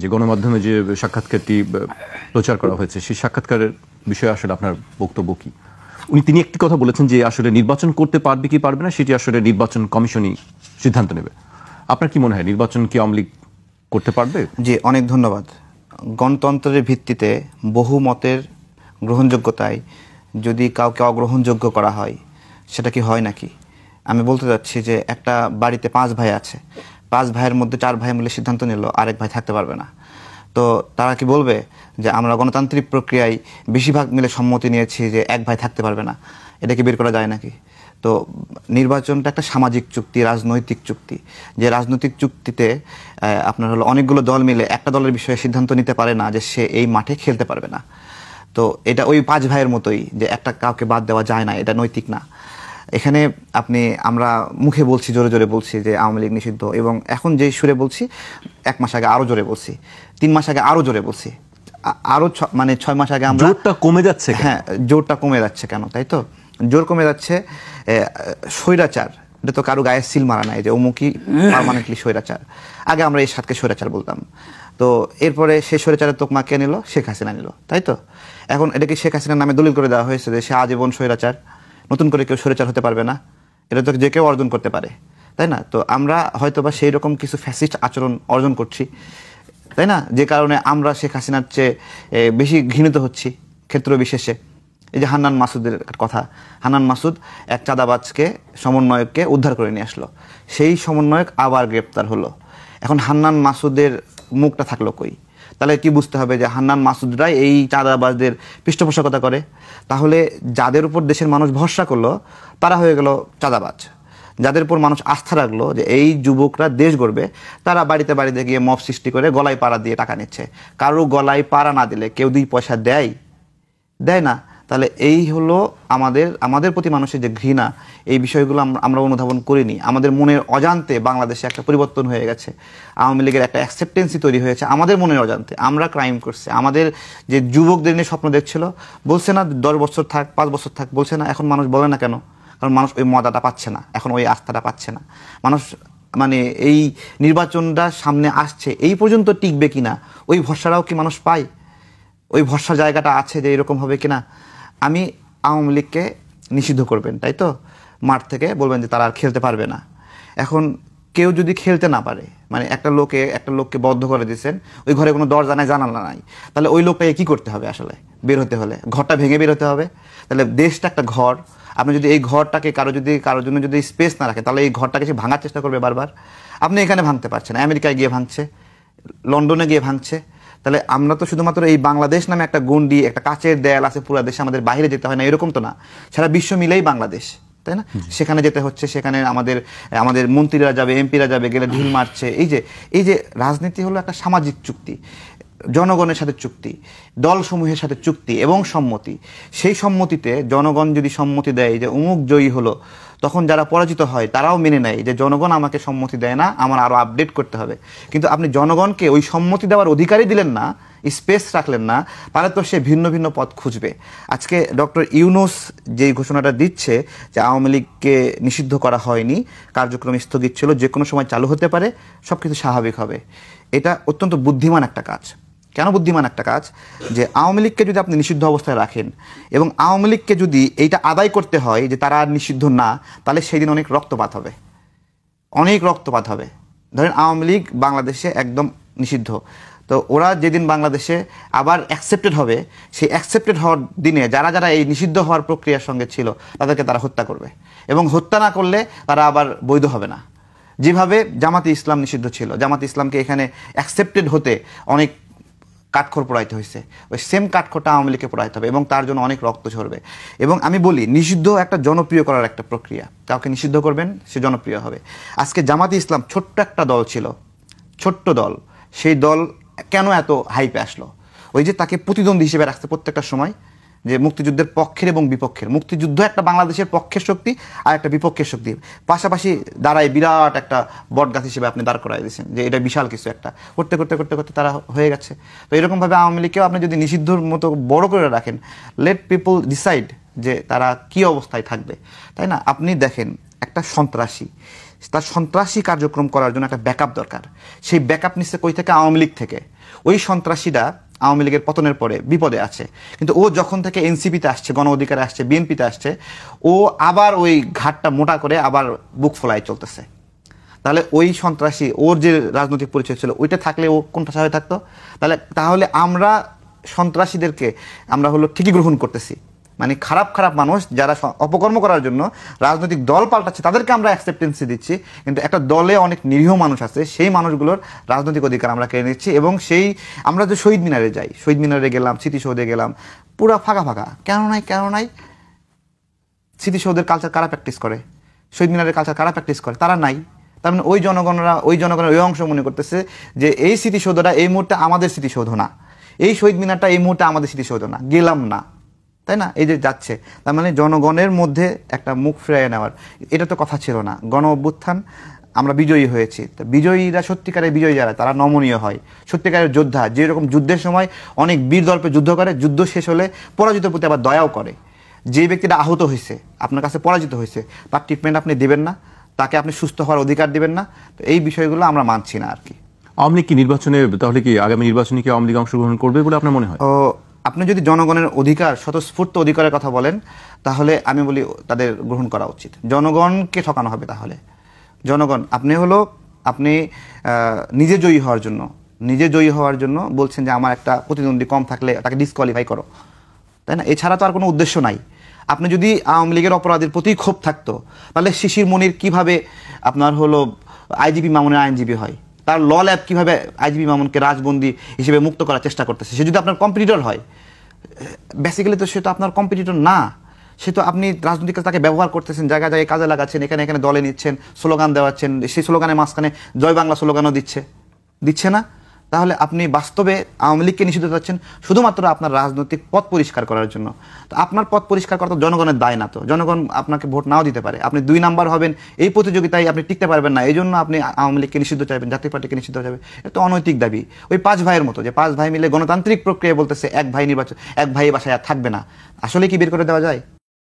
যে গণমাধ্যমে যে সাক্ষাৎকারটি প্রচার করা হয়েছে সেই সাক্ষাৎকারের বিষয়ে আসলে আপনার বক্তব্য কি? তিনি একটি কথা বলেছেন যে আসলে নির্বাচন করতে পারবে কি পারবে না সেটি আসলে নির্বাচন কমিশনই সিদ্ধান্ত নেবে। আপনার কি মনে হয় নির্বাচন কি আওয়ামী লীগ করতে পারবে? জি, অনেক ধন্যবাদ। গণতন্ত্রের ভিত্তিতে বহুমতের গ্রহণযোগ্যতায় যদি কাউকে অগ্রহণযোগ্য করা হয় সেটা কি হয় নাকি? আমি বলতে চাচ্ছি যে একটা বাড়িতে 5 ভাই আছে, 5 ভাইয়ের মধ্যে 4 ভাই মিলে সিদ্ধান্ত নিল আরেক ভাই থাকতে পারবে না, তো তারা কি বলবে যে আমরা গণতান্ত্রিক প্রক্রিয়ায় বেশিরভাগ মিলে সম্মতি নিয়েছি যে এক ভাই থাকতে পারবে না? এটা কি বের করা যায় নাকি? তো নির্বাচনটা একটা সামাজিক চুক্তি, রাজনৈতিক চুক্তি। যে রাজনৈতিক চুক্তিতে আপনার হলো অনেকগুলো দল মিলে একটা দলের বিষয়ে সিদ্ধান্ত নিতে পারে না যে সে এই মাঠে খেলতে পারবে না। তো এটা ওই 5 ভাইয়ের মতোই যে একটা কাউকে বাদ দেওয়া যায় না, এটা নৈতিক না। এখানে আমরা মুখে বলছি, জোরে জোরে বলছি যে আওয়ামী লীগ নিষিদ্ধ, এবং এখন যেই সুরে বলছি 1 মাস আগে আরো জোরে বলছি, 3 মাস আগে আরো জোরে বলছি, আরো 6 মাস আগে আমরা। জোরটা কমে যাচ্ছে। হ্যাঁ, জোরটা কমে যাচ্ছে কেন? তাই তো জোর কমে যাচ্ছে। স্বৈরাচার, এটা তো কারো গায়ে সিল মারা নাই যে অমুকই পার্মানেন্টলি স্বৈরাচার। আগে আমরা এই সাতকে স্বৈরাচার বলতাম, তো এরপরে সেই স্বৈরাচারের তোকমা কে নিল? শেখ হাসিনা নিল, তাই তো? এখন এটাকে শেখ হাসিনার নামে দলিল করে দেওয়া হয়েছে যে সে আজীবন স্বৈরাচার, নতুন করে কেউ স্বৈরাচার হতে পারবে না, এটা তো যে কেউ অর্জন করতে পারে, তাই না? তো আমরা হয়তো বা সেই রকম কিছু ফ্যাসিস্ট আচরণ অর্জন করছি, তাই না? যে কারণে আমরা শেখ হাসিনার চেয়ে বেশি ঘৃণিত হচ্ছি ক্ষেত্র বিশেষে। এই যে হান্নান মাসুদের কথা, হান্নান মাসুদ এক চাঁদাবাজকে, সমন্বয়ককে উদ্ধার করে নিয়ে আসলো, সেই সমন্বয়ক আবার গ্রেপ্তার হলো। এখন হান্নান মাসুদের মুখটা থাকলো কই? তাহলে কি বুঝতে হবে যে হান্নান মাসুদরাই এই চাঁদাবাজদের পৃষ্ঠপোষকতা করে? তাহলে যাদের উপর দেশের মানুষ ভরসা করলো তারা হয়ে গেল চাঁদাবাজ। যাদের উপর মানুষ আস্থা রাখলো যে এই যুবকরা দেশ গড়বে, তারা বাড়িতে বাড়িতে গিয়ে মব সৃষ্টি করে গলায় পাড়া দিয়ে টাকা নিচ্ছে। কারো গলায় পাড়া না দিলে কেউ 2 পয়সা দেয় না। তাহলে এই হলো আমাদের প্রতি মানুষের যে ঘৃণা, এই বিষয়গুলো আমরা অনুধাবন করিনি। আমাদের মনের অজান্তে বাংলাদেশে একটা পরিবর্তন হয়ে গেছে, আওয়ামী লীগের একটা অ্যাকসেপ্টেন্সি তৈরি হয়েছে আমাদের মনের অজান্তে। আমরা ক্রাইম করছি। আমাদের যে যুবকদের নিয়ে স্বপ্ন দেখছিল, বলছে না 10 বছর থাক, 5 বছর থাক, বলছে না? এখন মানুষ বলে না কেন? কারণ মানুষ ওই মদাটা পাচ্ছে না, এখন ওই আস্থাটা পাচ্ছে না। মানুষ এই নির্বাচনটা সামনে আসছে, এই পর্যন্ত টিকবে কিনা ওই ভরসাটাও কি মানুষ পায়? ওই ভরসা জায়গাটা আছে যে এরকম হবে কিনা? আমি আওয়ামী লীগকে নিষিদ্ধ করবেন, তাই তো? মাঠ থেকে বলবেন যে তারা আর খেলতে পারবে না। এখন কেউ যদি খেলতে না পারে, একটা লোককে বদ্ধ করে দিয়েছেন, ওই ঘরে কোনো দরজা নাই, জানালা নাই, তাহলে ওই লোকটাকে কি করতে হবে? আসলে বের হতে হলে ঘরটা ভেঙে বের হতে হবে। তাহলে দেশটা একটা ঘর, আপনি যদি এই ঘরটাকে কারোর জন্য যদি স্পেস না রাখে, তাহলে এই ঘরটাকে সে ভাঙার চেষ্টা করবে বারবার। আপনি এখানে ভাঙতে পারছেন, আমেরিকায় গিয়ে ভাঙছে, লন্ডনে গিয়ে ভাঙছে। তাহলে আমরা তো শুধুমাত্র এই বাংলাদেশ নামে একটা গন্ডি, একটা কাচের দেয়াল আছে পুরো দেশে, আমাদের বাইরে যেতে হয় না, এরকম তো না। সারা বিশ্ব মিলেই বাংলাদেশ, তাই না? সেখানে যেতে হচ্ছে, সেখানে আমাদের মন্ত্রীরা যাবে, এমপিরা যাবে, গেলে ঢিল মারছে। এই যে রাজনীতি হলো একটা সামাজিক চুক্তি, জনগণের সাথে চুক্তি, দলসমূহের সাথে চুক্তি এবং সম্মতি। সেই সম্মতিতে জনগণ যদি সম্মতি দেয় যে অমুক জয়ী হলো, তখন যারা পরাজিত হয় তারাও মেনে নেয় যে জনগণ আমাকে সম্মতি দেয় না, আমার আরো আপডেট করতে হবে। কিন্তু আপনি জনগণকে ওই সম্মতি দেওয়ার অধিকারই দিলেন না, স্পেস রাখলেন না, তাহলে তো সে ভিন্ন ভিন্ন পথ খুঁজবে। আজকে ডক্টর ইউনূস যে ঘোষণাটা দিচ্ছে যে আওয়ামী লীগকে নিষিদ্ধ করা হয়নি, কার্যক্রম স্থগিত ছিল, যে কোনো সময় চালু হতে পারে, সবকিছু স্বাভাবিক হবে, এটা অত্যন্ত বুদ্ধিমান একটা কাজ। কেন বুদ্ধিমান একটা কাজ? যে আওয়ামী লীগকে যদি আপনি নিষিদ্ধ অবস্থায় রাখেন এবং আওয়ামী লীগকে যদি এইটা আদায় করতে হয় যে তারা আর নিষিদ্ধ না, তাহলে সেই দিন অনেক রক্তপাত হবে। ধরেন আওয়ামী লীগ বাংলাদেশে একদম নিষিদ্ধ, তো ওরা যেদিন বাংলাদেশে আবার অ্যাকসেপ্টেড হবে, সেই অ্যাকসেপ্টেড হওয়ার দিনে যারা এই নিষিদ্ধ হওয়ার প্রক্রিয়ার সঙ্গে ছিল তাদেরকে তারা হত্যা করবে, এবং হত্যা না করলে তারা আবার বৈধ হবে না। যেভাবে জামাতে ইসলাম নিষিদ্ধ ছিল, জামাতে ইসলামকে এখানে অ্যাকসেপ্টেড হতে অনেক কাঠখড় পোড়াইতে হয়েছে, ওই সেম কাঠখড়টা আওয়ামী লীগকে পোড়াইতে হবে, এবং তার জন্য অনেক রক্ত ঝরবে। এবং আমি বলি, নিষিদ্ধ একটা জনপ্রিয় করার একটা প্রক্রিয়া। কাউকে নিষিদ্ধ করবেন, সে জনপ্রিয় হবে। আজকে জামাতে ইসলাম ছোট্ট একটা দল ছিল, ছোট্ট দল, সেই দল কেন এত হাইপে আসলো? ওই যে তাকে প্রতিদ্বন্দ্বী হিসেবে রাখছে প্রত্যেকটা সময়, যে মুক্তিযুদ্ধের পক্ষের এবং বিপক্ষের, মুক্তিযুদ্ধ একটা বাংলাদেশের পক্ষের শক্তি আর একটা বিপক্ষের শক্তি পাশাপাশি দাঁড়ায় বিরাট একটা বটগাছ হিসেবে আপনি দাঁড় করাই দিয়েছেন, যে এটা বিশাল কিছু একটা। করতে করতে করতে করতে তারা হয়ে গেছে। তো এরকমভাবে আওয়ামী লীগকেও আপনি যদি নিষিদ্ধর মতো বড় করে রাখেন, লেট পিপল ডিসাইড যে তারা কি অবস্থায় থাকবে, তাই না? আপনি দেখেন একটা সন্ত্রাসী, তার সন্ত্রাসী কার্যক্রম করার জন্য একটা ব্যাকআপ দরকার। সেই ব্যাকআপ নিচ্ছে কই থেকে? আওয়ামী লীগ থেকে। ওই সন্ত্রাসীরা আওয়ামী লীগের পতনের পরে বিপদে আছে, কিন্তু ও যখন থেকে এনসিপিতে আসছে, গণ অধিকারে আসছে, বিএনপিতে আসছে, ও আবার ওই ঘাটটা মোটা করে আবার বুক ফোলায় চলতেছে। তাহলে ওই সন্ত্রাসী, ওর যে রাজনৈতিক পরিচয় ছিল ওইটা থাকলে ও কোনটা হয়ে থাকতো? তাহলে আমরা সন্ত্রাসীদেরকে আমরা হলো ঠিকই গ্রহণ করতেছি, মানে খারাপ খারাপ মানুষ যারা অপকর্ম করার জন্য রাজনৈতিক দল পাল্টাচ্ছে তাদেরকে আমরা অ্যাকসেপ্টেন্সি দিচ্ছি, কিন্তু একটা দলে অনেক নিরীহ মানুষ আছে, সেই মানুষগুলোর রাজনৈতিক অধিকার আমরা কেড়ে নিচ্ছি। এবং আমরা যে শহীদ মিনারে যাই, শহীদ মিনারে গেলাম, স্মৃতিসৌধে গেলাম, পুরা ফাঁকা ফাঁকা। কেন নাই? স্মৃতিসৌধের কালচার কারা প্র্যাকটিস করে? শহীদ মিনারের কালচার কারা প্র্যাকটিস করে? তারা নাই। তার মানে ওই জনগণের ওই অংশ মনে করতেছে যে এই স্মৃতিসৌধটা এই মুহূর্তে আমাদের স্মৃতিসৌধ না, এই শহীদ মিনারটা এই মুহূর্তে আমাদের স্মৃতিসৌধ না, গেলাম না, তাই না? এই যে যাচ্ছে, তার মানে জনগণের মধ্যে একটা মুখ ফিরিয়ে নেওয়ার, এটা তো কথা ছিল না। গণ অভ্যুত্থান, আমরা বিজয়ী হয়েছি। তো বিজয়ীরা, সত্যিকারের বিজয়ী যারা, তারা নমনীয় হয়, সত্যিকারের যোদ্ধা, যেরকম যুদ্ধের সময় অনেক বীর দর্পে যুদ্ধ করে, যুদ্ধ শেষ হলে পরাজিত প্রতি আবার দয়াও করে। যে ব্যক্তিটা আহত হয়েছে, আপনার কাছে পরাজিত হয়েছে, তার ট্রিটমেন্ট আপনি দেবেন না, তাকে আপনি সুস্থ হওয়ার অধিকার দিবেন না। তো এই বিষয়গুলো আমরা মানছি না আর কি। আওয়ামী লীগ কি নির্বাচনে, তাহলে কি আগামী নির্বাচনে কি আওয়ামী লীগ অংশগ্রহণ করবে বলে আপনার মনে হয়? আপনি যদি জনগণের অধিকার, স্বতঃস্ফূর্ত অধিকারের কথা বলেন, তাহলে আমি বলি তাদের গ্রহণ করা উচিত। জনগণকে ঠকানো হবে তাহলে। জনগণ, আপনি নিজে জয়ী হওয়ার জন্য বলছেন যে আমার একটা প্রতিদ্বন্দ্বী কম থাকলে তাকে ডিসকোয়ালিফাই করো, তাই না? এছাড়া তো আর কোনো উদ্দেশ্য নাই। আপনি যদি আওয়ামী লীগের অপরাধীর প্রতি ক্ষোভ থাকতো, তাহলে শিশির মনির কিভাবে আপনার হলো আইজিপি মামুনের আইনজীবী হয়? তার ল ল্যাব কিভাবে আইজিপি মামুনকে রাজবন্দী হিসেবে মুক্ত করার চেষ্টা করতেছে? সে যদি আপনার কম্পিটিটর হয়, বেসিক্যালি তো সে তো আপনার কম্পিটিটর না, সে তো আপনি রাজনৈতিক তাকে ব্যবহার করতেছেন, জায়গায় জায়গায় কাজে লাগাচ্ছেন, এখানে দলে নিচ্ছেন, স্লোগান দেওয়াচ্ছেন, সেই স্লোগানের মাঝখানে জয় বাংলা স্লোগানও দিচ্ছে না। তাহলে আপনি বাস্তবে আওয়ামী লীগকে নিষিদ্ধ করছেন শুধুমাত্র আপনার রাজনৈতিক পথ পরিষ্কার করার জন্য। তো আপনার পথ পরিষ্কার করা তো জনগণের দায় না। তো জনগণ আপনাকে ভোট নাও দিতে পারে, আপনি 2 নাম্বার হবেন, এই প্রতিযোগিতায় আপনি টিকতে পারবেন না, এই জন্য আপনি আওয়ামী লীগকে নিষিদ্ধ চাইবেন, জাতীয় পার্টিকে নিষিদ্ধ চাইবেন। এটা তো অনৈতিক দাবি। ওই 5 ভাইয়ের মতো, যে 5 ভাই মিলে গণতান্ত্রিক প্রক্রিয়া বলতেছে এক ভাই বাসায় আর থাকবে না, আসলে কি বের করে দেওয়া যায়?